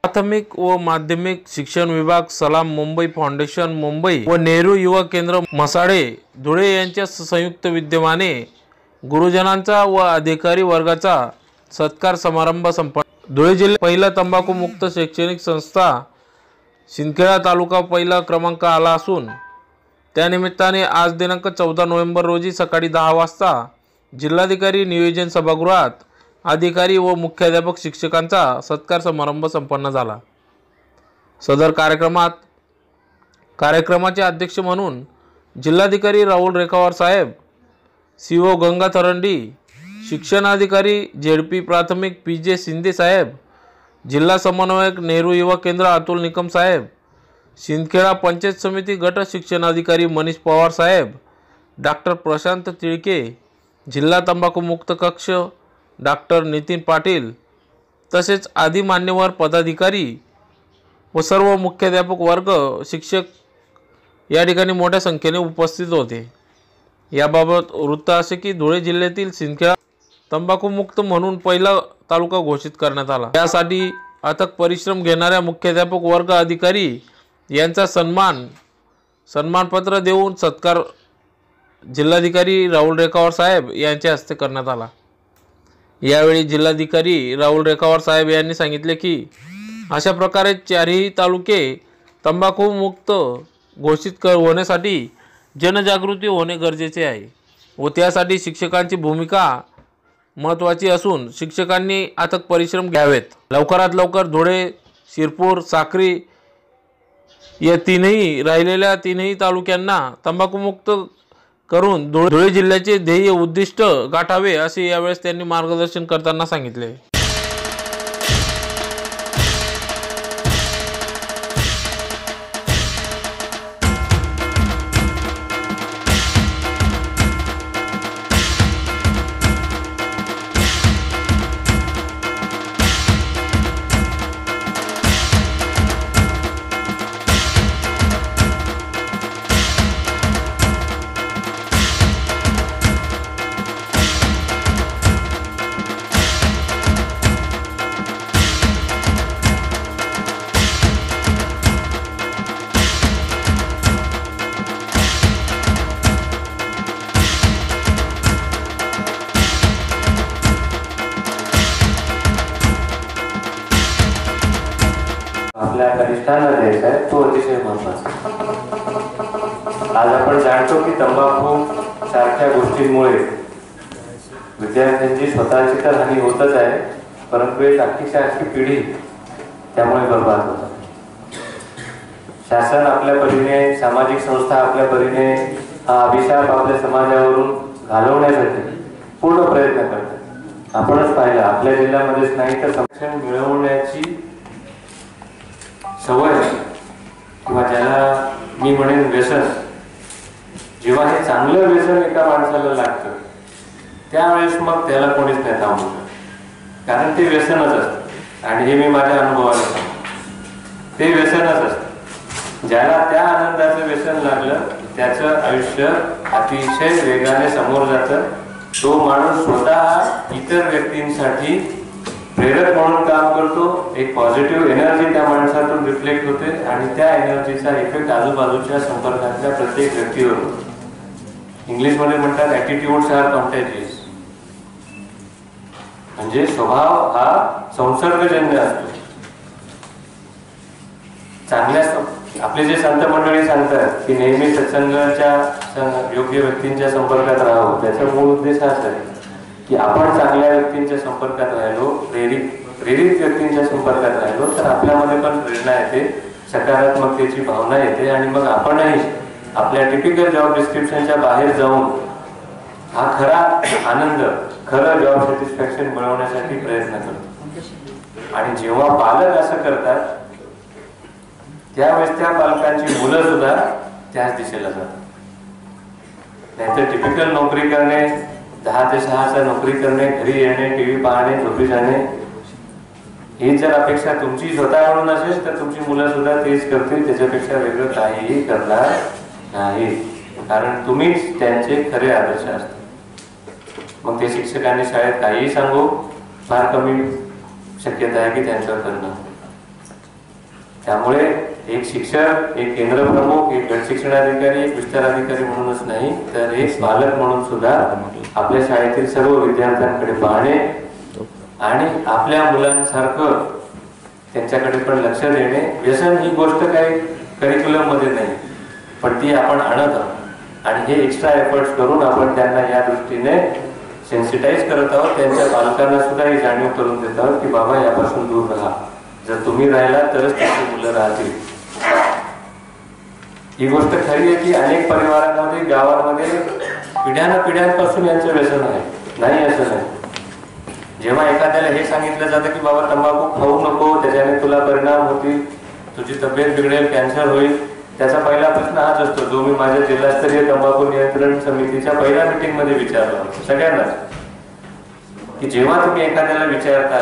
प्राथमिक व माध्यमिक शिक्षण विभाग, सलाम मुंबई फाउंडेशन मुंबई व नेहरू युवा केंद्र मसाडे धुळे यांच्या संयुक्त विद्यमाने गुरुजनांचा व अधिकारी वर्गाचा सत्कार समारंभ संपन्न। धुळे जिल्ह्यात पहिला तंबाखू मुक्त शैक्षणिक संस्था सिंदखेडा तालुका पहिला क्रमांक आला असून त्यानिमित्ताने आज दिनांक 14 नोव्हेंबर रोजी सकाळी 10 वाजता जिल्हाधिकारी नियोजन सभागृहात अधिकारी व मुख्याध्यापक शिक्षकांचा सत्कार समारंभ संपन्न झाला। सदर कार्यक्रमाचे अध्यक्ष म्हणून जिल्हाधिकारी राहुल रेखावार साहेब, सीओ गंगा थरंडी, शिक्षणाधिकारी झेडपी प्राथमिक पीजे शिंदे साहेब, जिल्हा समन्वयक नेहरू युवा केंद्र अतुल निकम साहेब, सिंदखेडा पंचायत समिती गट शिक्षणाधिकारी मनीष पवार साहेब, डॉक्टर प्रशांत तिळके, जिल्हा तंबाखू मुक्त कक्ष डॉक्टर नितीन पाटील तसेच आदी मान्यवर पदाधिकारी व सर्व मुख्याध्यापक वर्ग शिक्षक या ठिकाणी मोठ्या संख्येने उपस्थित होते। याबाबत वृत्त असे की धुळे जिल्ह्यातील सिंदखेडा तंबाखू मुक्त म्हणून पहिला तालुका घोषित करण्यात आला। यासाठी अथक परिश्रम घेणाऱ्या मुख्याध्यापक वर्ग अधिकारी यांचा सन्मानपत्र देऊन सत्कार जिल्हाधिकारी राहुल रेखावार साहेब यांच्या हस्ते करण्यात आला। यावेळी जिल्हाधिकारी राहुल रेखावार साहेब यांनी सांगितले की अशा प्रकारे चारही तालुके तंबाखू मुक्त घोषित होण्यासाठी जनजागृती होणे गरजेचे आहे व त्यासाठी शिक्षकांची भूमिका महत्त्वाची असून शिक्षकांनी अथक परिश्रम घ्यावेत। लवकरात लवकर धुळे, शिरपूर, साक्री या राहिलेल्या तीनही तालुक्यांना तंबाखू मुक्त करून धुळे जिल्ह्याचे ध्येय उद्दिष्ट गाठावे असे यावेळेस त्यांनी मार्गदर्शन करताना सांगितले। आपल्या कनिष्ठांना द्यायचा आहे तो अतिशय महत्त्वाचा। आज आपण जाणतो की तंबाखू सारख्या गोष्टींमुळे विद्यार्थ्यांची स्वतःची तर हानी होतच आहे, परंतु एक अख्खी पिढी त्यामुळे बर्बाद होतात। शासन आपल्या परीने, सामाजिक संस्था आपल्या परीने हा अभिशाप आपल्या समाजावरून घालवण्यासाठी पूर्ण प्रयत्न करतात। आपणच पाहिलं आपल्या जिल्ह्यामध्येच नाही तर संरक्षण मिळवण्याची सवय किंवा ज्याला मी म्हणेन व्यसन, जेव्हा हे चांगलं व्यसन एका माणसाला लागतं त्यावेळेस मग त्याला कोणीच नाही थांबवू शकत, कारण ते व्यसनच असतं। आणि हे मी माझ्या अनुभवाने सांगतो, ते व्यसनच असतं। ज्याला त्या आनंदाचं व्यसन लागलं त्याचं आयुष्य अतिशय वेगाने समोर जातं। तो माणूस स्वतः इतर व्यक्तींसाठी प्रेरक म्हणून काम करतो, एक पॉझिटिव्ह एनर्जी त्या माणसातून रिफ्लेक्ट होते आणि त्या एनर्जीचा इफेक्ट आजूबाजूच्या संपर्कातल्या प्रत्येक व्यक्तीवर होतो। इंग्लिशमध्ये म्हणतात ॲटिट्यूड्स आर कॉन्टॅजियस, म्हणजे स्वभाव हा संसर्गजन्य असतो। चांगल्या आपले जे संत मंडळी सांगतात की नेहमी सत्संगाच्या योग्य व्यक्तींच्या संपर्कात राहावं, त्याचा मूळ उद्देश हाच आहे की आपण चांगल्या व्यक्तींच्या संपर्कात राहिलो, प्रेरित व्यक्तींच्या संपर्कात राहिलो तर आपल्यामध्ये पण प्रेरणा येते, सकारात्मकतेची भावना येते आणि मग आपणही आपल्या टिपिकल जॉब डिस्क्रिप्शनच्या बाहेर जाऊन हा खरा आनंद, खरं जॉब सॅटिस्फॅक्शन मिळवण्यासाठी प्रयत्न करतो। आणि जेव्हा पालक असं करतात त्यावेळेस त्या पालकांची मुलं सुद्धा त्याच दिशेला जातात। नाहीतर टिपिकल नोकरी करणे, 10 ते 6 नोकरी करणे, घरी येणे, टीव्ही पाहणे, झोपी जाणे, ही जर अपेक्षा तुमची स्वतःकडून असेल तर तुमची मुलं सुद्धा तेच करतील, त्याच्यापेक्षा वेगळं काहीही करणार नाही, कारण तुम्हीच त्यांचे खरे आदर्श असतात। मग ते शिक्षकांनी शाळेत काहीही सांगू, फार कमी शक्यता आहे की त्यांच्यावर करणं। त्यामुळे एक शिक्षक, एक केंद्र प्रमुख, एक गट शिक्षणाधिकारी, एक विस्तार अधिकारी म्हणूनच नाही तर एक पालक म्हणून सुद्धा आपल्या शाळेतील सर्व विद्यार्थ्यांकडे पाहणे आणि आपल्या मुलांसारखं त्यांच्याकडे पण लक्ष देणे. व्यसन ही गोष्ट काही करिक्युलम मध्ये नाही, पण ती आपण आणत आहोत आणि हे एक्स्ट्रा एफर्ट्स करून आपण त्यांना या दृष्टीने सेन्सिटाईज करत आहोत. त्यांच्या पालकांना सुद्धा ही जाणीव करून देत आहोत की बाबा यापासून दूर राहा. जर तुम्ही राहिला तरच तुमची मुलं राहतील. ही गोष्ट खरी आहे की अनेक परिवारांमध्ये, गावांमध्ये पिढ्यानपिढ्यांपासून यांचं व्यसन आहे. नाही असं नाही. जेव्हा एखाद्याला हे सांगितलं जातं की बाबा तंबाखू खाऊ नको, त्याच्याने तुला परिणाम होतील, तुझी तब्येत बिघडेल, कॅन्सर होईल, त्याचा पहिला प्रश्न हाच असतो जो मी माझ्या जिल्हास्तरीय तंबाखू नियंत्रण समितीच्या पहिल्या मीटिंग मध्ये विचारला सगळ्यांना, की जेव्हा तुम्ही एखाद्याला विचारता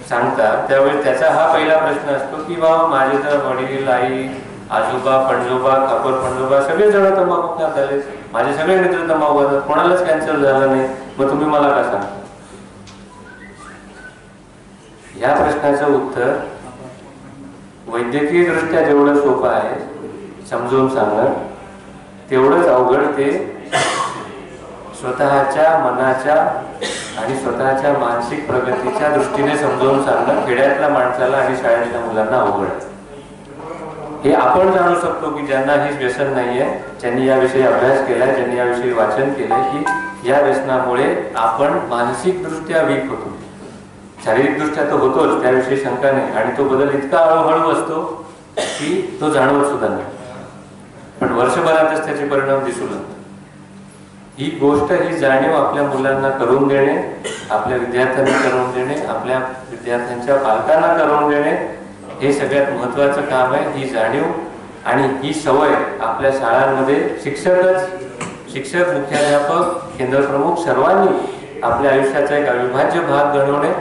सांगता त्यावेळी त्याचा हा पहिला प्रश्न असतो की बाबा माझे तर वडील, आई, आजोबा, पणजोबा, खापर पणजोबा सगळे जण तंबाखू खात आले, माझे सगळे मित्र तंबाखू खातात, कोणालाच कॅन्सर झाला नाही, मग तुम्ही मला का सांगता? या प्रश्नाचं उत्तर वैद्यकीय दृष्ट्या जेवढं सोपं आहे समजून सांगणं, तेवढंच अवघड ते स्वतःच्या मनाच्या आणि स्वतःच्या मानसिक प्रगतीच्या दृष्टीने समजावून सांगणं खेड्यातल्या माणसाला आणि शाळेतल्या मुलांना अवघड. हे आपण जाणू शकतो की ज्यांना हे व्यसन नाहीये, ज्यांनी याविषयी अभ्यास केलाय, ज्यांनी याविषयी वाचन केलंय, की या व्यसनामुळे आपण मानसिक दृष्ट्या वीक होतो. शारीरिक दृष्ट्या तो होतोच, त्याविषयी शंका नाही, आणि तो बदल इतका हळूहळू असतो की तो जाणवत सुद्धा नाही, पण वर्षभरातच त्याचे परिणाम दिसू लागतात. ही गोष्ट, ही जाणीव आपल्या मुलांना करून देणे, आपल्या विद्यार्थ्यांना करून देणे, आपल्या विद्यार्थ्यांच्या पालकांना करून देणे, हे सगळ्यात महत्वाचं काम आहे. ही जाणीव आणि ही सवय आपल्या शाळांमध्ये शिक्षक, मुख्याध्यापक, केंद्रप्रमुख सर्वांनी आपल्या आयुष्याचा एक अविभाज्य भाग बनवणे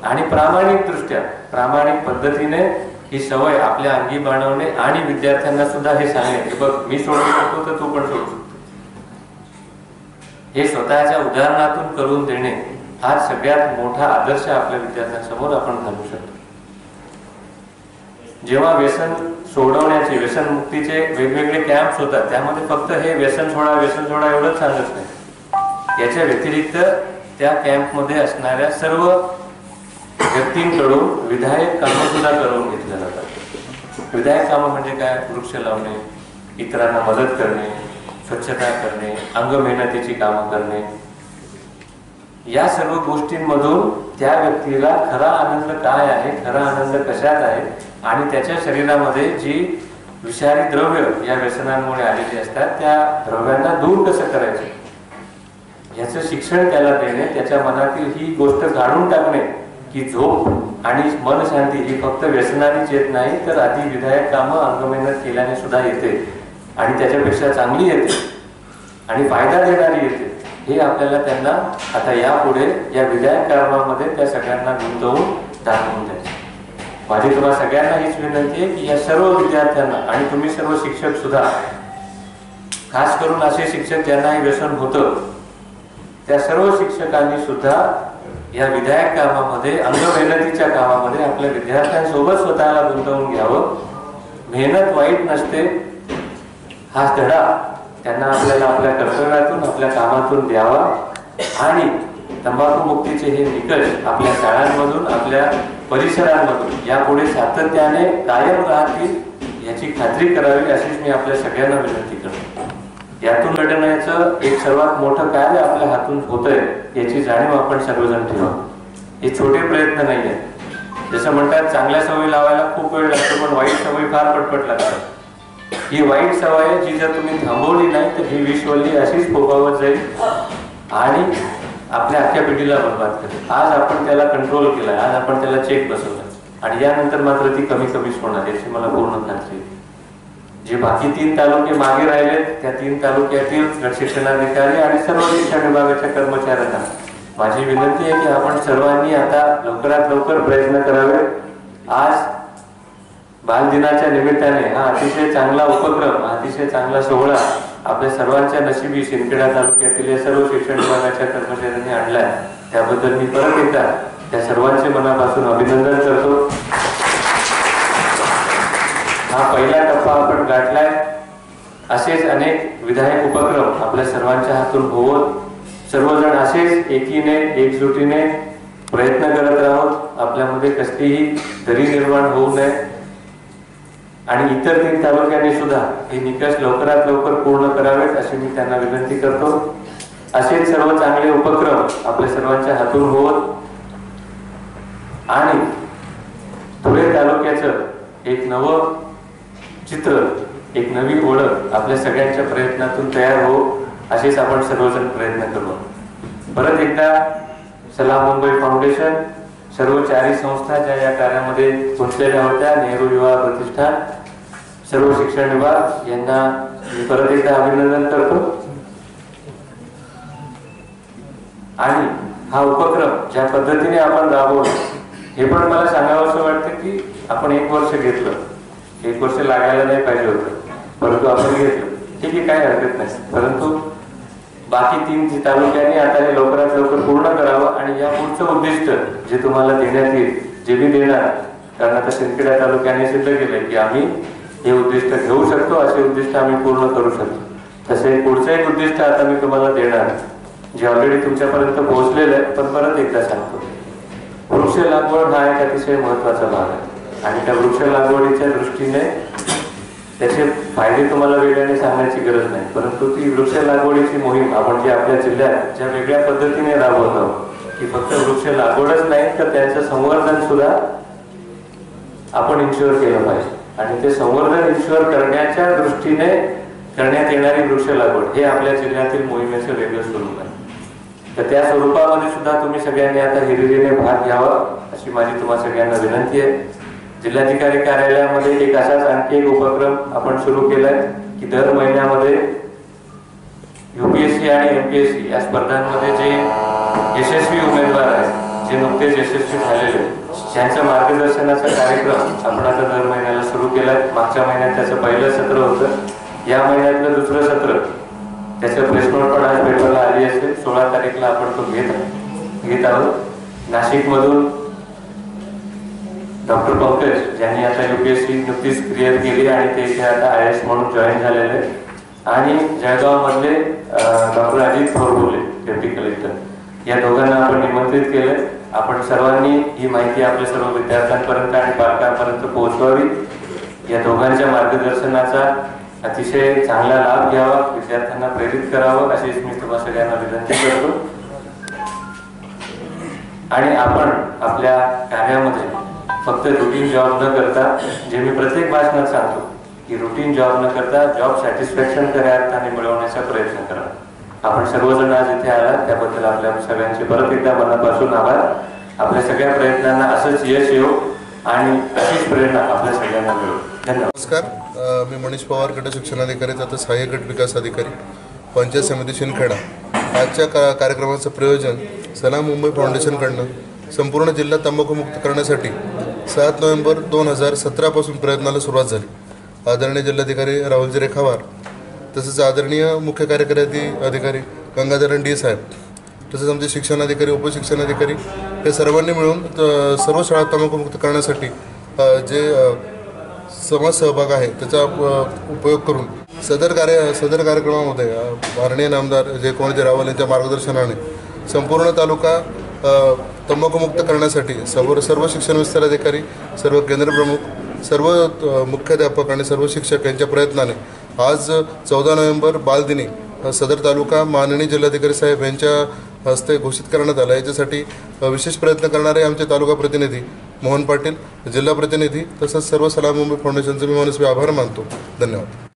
आणि प्रामाणिक पद्धतीने ही सवय आपल्या अंगी बाणवणे आणि विद्यार्थ्यांना सुद्धा हे सांगणे की बघ मी सोडू शकतो तर तू पण सोडू शकतो. हे स्वतःच्या उदाहरणातून करून देणे हा सगळ्यात मोठा आदर्श आपल्या विद्यार्थ्यांसमोर आपण घालू शकतो. जेव्हा व्यसन सोडवण्याचे, व्यसन मुक्तीचे वेगवेगळे कॅम्प्स होतात, त्यामध्ये फक्त हे व्यसन सोडा एवढंच सांगत नाही. याच्या व्यतिरिक्त त्या कॅम्पमध्ये असणाऱ्या सर्व व्यक्तींकडून विधायक कामं सुद्धा करून घेतल्या जातात. विधायक कामं म्हणजे काय? वृक्ष लावणे, इतरांना मदत करणे, स्वच्छता करणे, अंग मेहनतीची कामं करणे. या सर्व गोष्टींमधून त्या व्यक्तीला खरा आनंद काय आहे, खरा आनंद कशात आहे आणि त्याच्या शरीरामध्ये जी विषारी द्रव्य या व्यसनांमुळे आलेली असतात त्या द्रव्यांना दूर कसं करायचं याचं शिक्षण त्याला देणे, त्याच्या मनातील ही गोष्ट काढून टाकणे की झोप आणि मन शांती ही फक्त व्यसनानेच येत नाही तर आधी विधायक कामं अंगमेहनत केल्याने सुद्धा येते आणि त्याच्यापेक्षा चांगली येते आणि फायदा देणारी येते. हे आपल्याला त्यांना आता यापुढे या विधायक कामामध्ये त्या सगळ्यांना गुंतवून दाखवून द्यायचं. माझी तुम्हाला सगळ्यांना हीच विनंती आहे की या सर्व विद्यार्थ्यांना आणि तुम्ही सर्व शिक्षक सुद्धा, खास करून असे शिक्षक ज्यांना हे व्यसन होतं, त्या सर्व शिक्षकांनी सुद्धा या विधायक कामामध्ये, अंगमेहनतीच्या कामामध्ये आपल्या विद्यार्थ्यांसोबत स्वतःला गुंतवून घ्यावं. मेहनत वाईट नसते हा धडा त्यांना आपल्याला आपल्या कर्तव्यातून, आपल्या कामातून द्यावा आणि तंबाखू मुक्तीचे हे निकष आपल्या शाळांमधून, आपल्या परिसरांमधून यापुढे सातत्याने कायम राहतील याची खात्री करावी अशीच मी आपल्या सगळ्यांना विनंती करतो. यातून लढण्याचं एक सर्वात मोठं कार्य आपल्या हातून होतंय याची जाणीव आपण सर्वजण ठेवा. हे छोटे प्रयत्न नाही आहेत. जसं म्हणतात चांगल्या सवयी लावायला खूप वेळ लागतो पण वाईट सवयी फार पटपट लागतात. ही वाईट सवय जी जर तुम्ही थांबवली नाही तर ही विषवल्ली अशीच फोफावत जाईल आणि आपल्या अख्ख्या पिढीला बरबाद करेल. आज आपण त्याला कंट्रोल केलाय, आज आपण त्याला चेक बसवलाय आणि यानंतर मात्र ती कमी कमीच होणार याची मला पूर्ण खात्री आहे. जे बाकी 3 तालुके मागे राहिले त्या 3 तालुक्यातील गट शिक्षणाधिकारी आणि सर्व शिक्षण विभागाच्या कर्मचाऱ्यांना माझी विनंती आहे की आपण सर्वांनी आता लवकरात लवकर प्रयत्न करावे. आज बालदिनाच्या निमित्ताने हा अतिशय चांगला उपक्रम, अतिशय चांगला सोहळा आपल्या सर्वांच्या नशिबी शिंदखेडा तालुक्यातील या सर्व शिक्षण विभागाच्या कर्मचाऱ्यांनी आणलाय. त्याबद्दल मी परत एकदा त्या सर्वांचे मनापासून अभिनंदन करतो. हा पहिला टप्पा आपण गाठलाय. असेच अनेक विधायक उपक्रम आपल्या सर्वांच्या हातून होवोत. सर्वजण असेच एकीने एकजुटीने प्रयत्न करत राहोत. आपल्यामध्ये कसलीही दरी निर्माण होऊ नये आणि इतर 3 तालुक्यांनी सुद्धा हे निकष लवकरात लवकर पूर्ण करावेत अशी मी त्यांना विनंती करतो. असेच सर्व चांगले उपक्रम आपल्या सर्वांच्या हातून होत आणि धुळे तालुक्याचं एक नवं चित्र, एक नवी ओळख आपल्या सगळ्यांच्या प्रयत्नातून तयार हो असेच आपण सर्वजण प्रयत्न करू. परत एकदा सलाम मुंबई फाउंडेशन, सर्व 4 संस्था ज्या या कार्यामध्ये गुंतलेल्या होत्या, नेहरू युवा प्रतिष्ठान, सर्व शिक्षण विभाग यांना मी परत एकदा अभिनंदन करतो. आणि हा उपक्रम ज्या पद्धतीने आपण राबवला हे पण मला सांगावंसं वाटतं की आपण 1 वर्ष घेतलं. 1 वर्ष लागायला नाही पाहिजे होतं, परंतु आपण घेतलं. ठीक आहे, काही हरकत नाही. परंतु बाकी 3 तालुक्यांनी आता हे लवकरात लवकर पूर्ण करावं आणि या पुढचं उद्दिष्ट जे तुम्हाला देण्यात येईल, जे मी देणार, कारण आता शिंदखेडा तालुक्याने सिद्ध केलंय की आम्ही हे उद्दिष्ट घेऊ शकतो, असे उद्दिष्ट आम्ही पूर्ण करू शकतो. तसे पुढचं एक उद्दिष्ट आता मी तुम्हाला देणार, जे ऑलरेडी तुमच्यापर्यंत पोहोचलेलं आहे, पण परत एकदा सांगतो. वृक्ष लागवड हा एक अतिशय महत्वाचा भाग आहे आणि त्या वृक्ष लागवडीच्या दृष्टीने त्याचे फायदे तुम्हाला वेगळ्याने सांगण्याची गरज नाही. परंतु ती वृक्ष लागवडीची मोहीम आपण जी आपल्या जिल्ह्यात ज्या वेगळ्या पद्धतीने राबवतो की फक्त वृक्ष लागवडच नाही तर त्याचं संवर्धन सुद्धा आपण इन्शुअर केलं पाहिजे. आणि ते संवर्धन इन्शुअर करण्याच्या दृष्टीने करण्यात येणारी वृक्ष लागवड हे आपल्या जिल्ह्यातील मोहिमेचं वेगळं स्वरूप आहे. तर त्या स्वरूपामध्ये सुद्धा तुम्ही सगळ्यांनी आता हिरिरीने भाग घ्यावा अशी माझी तुम्हा सगळ्यांना विनंती आहे. जिल्हाधिकारी कार्यालयामध्ये एक असाच आणखी एक उपक्रम आपण सुरू केलाय की दर महिन्यामध्ये UPSC आणि MPSC या स्पर्धांमध्ये जे यशस्वी उमेदवार आहेत, जे नुकतेच यशस्वी झालेले, त्यांच्या मार्गदर्शनाचा कार्यक्रम आपण आता दर महिन्याला सुरू केलाय. मागच्या महिन्यात त्याचं पहिलं सत्र होतं. या महिन्यातलं दुसरं सत्र, त्याचं प्रेस नोट पण आज पेपरला आली असेल. 16 तारीखला आपण तो घेत आहोत. नाशिकमधून डॉक्टर पंकज ज्यांनी आता UPSC नुकतीच क्लिअर केली आणि ते इथे आता IAS म्हणून जॉईन झालेले, आणि जळगाव मधले doctor Ajit Thorbole deputy collector, या दोघांना आपण निमंत्रित केले. आपण सर्वांनी ही माहिती आपल्या सर्व विद्यार्थ्यांपर्यंत आणि पालकांपर्यंत पोहोचवावी. या दोघांच्या मार्गदर्शनाचा अतिशय चांगला लाभ घ्यावा, विद्यार्थ्यांना प्रेरित करावं अशीच मी तुम्हा सगळ्यांना विनंती करतो. आणि आपण आपल्या कार्यामध्ये फक्त रुटीन जॉब न करता, जे मी प्रत्येक भाषणात सांगतो की रुटीन जॉब न करता जॉब सॅटिस्फॅक्शन खऱ्या अर्थाने मिळवण्याचा प्रयत्न करा. आपण सर्वजण आज इथे आलात त्याबद्दल आपल्या सगळ्यांचे परत एकदा मनापासून आभार. आपल्या सगळ्या प्रयत्नांना असंच यश येऊ आणि अशीच प्रेरणा आपल्या सगळ्यांना मिळो. धन्यवाद. नमस्कार, मी मनीष पवार, गट शिक्षणाधिकारी तथा सहाय्यक गट विकास अधिकारी, पंचायत समिती शिंदखेडा. आजच्या कार्यक्रमाचं प्रयोजन सलाम मुंबई फाउंडेशनकडनं संपूर्ण जिल्हा तंबाखूमुक्त करण्यासाठी 7 नोव्हेंबर 2017 पासून प्रयत्नाला सुरुवात झाली. आदरणीय जिल्हाधिकारी राहुलजी रेखावार, तसेच आदरणीय मुख्य कार्यकारी अधिकारी गंगाधरण डी साहेब, तसेच आमचे शिक्षणाधिकारी, उपशिक्षणाधिकारी, हे सर्वांनी मिळून सर्व शाळा तंबाखूमुक्त करण्यासाठी जे समाज सहभाग आहे त्याचा उपयोग करून सदर कार्यक्रमामध्ये माननीय नामदार जयकुमारजी रावल यांच्या मार्गदर्शनाने संपूर्ण तालुका तंबाखूमुक्त करण्यासाठी सर्व शिक्षण विस्तार अधिकारी, सर्व केंद्रप्रमुख, सर्व मुख्याध्यापक आणि सर्व शिक्षक यांच्या प्रयत्नाने आज 14 नोव्हेंबर बालदिनी सदर तालुका माननीय जिल्हाधिकारी साहेब यांच्या हस्ते घोषित करण्यात आला. याच्यासाठी विशेष प्रयत्न करणारे आमचे तालुका प्रतिनिधी मोहन पाटील, जिल्हा प्रतिनिधी, तसंच सर्व सलाम मुंबई फाउंडेशनचे मी मनस्वी आभार मानतो. धन्यवाद.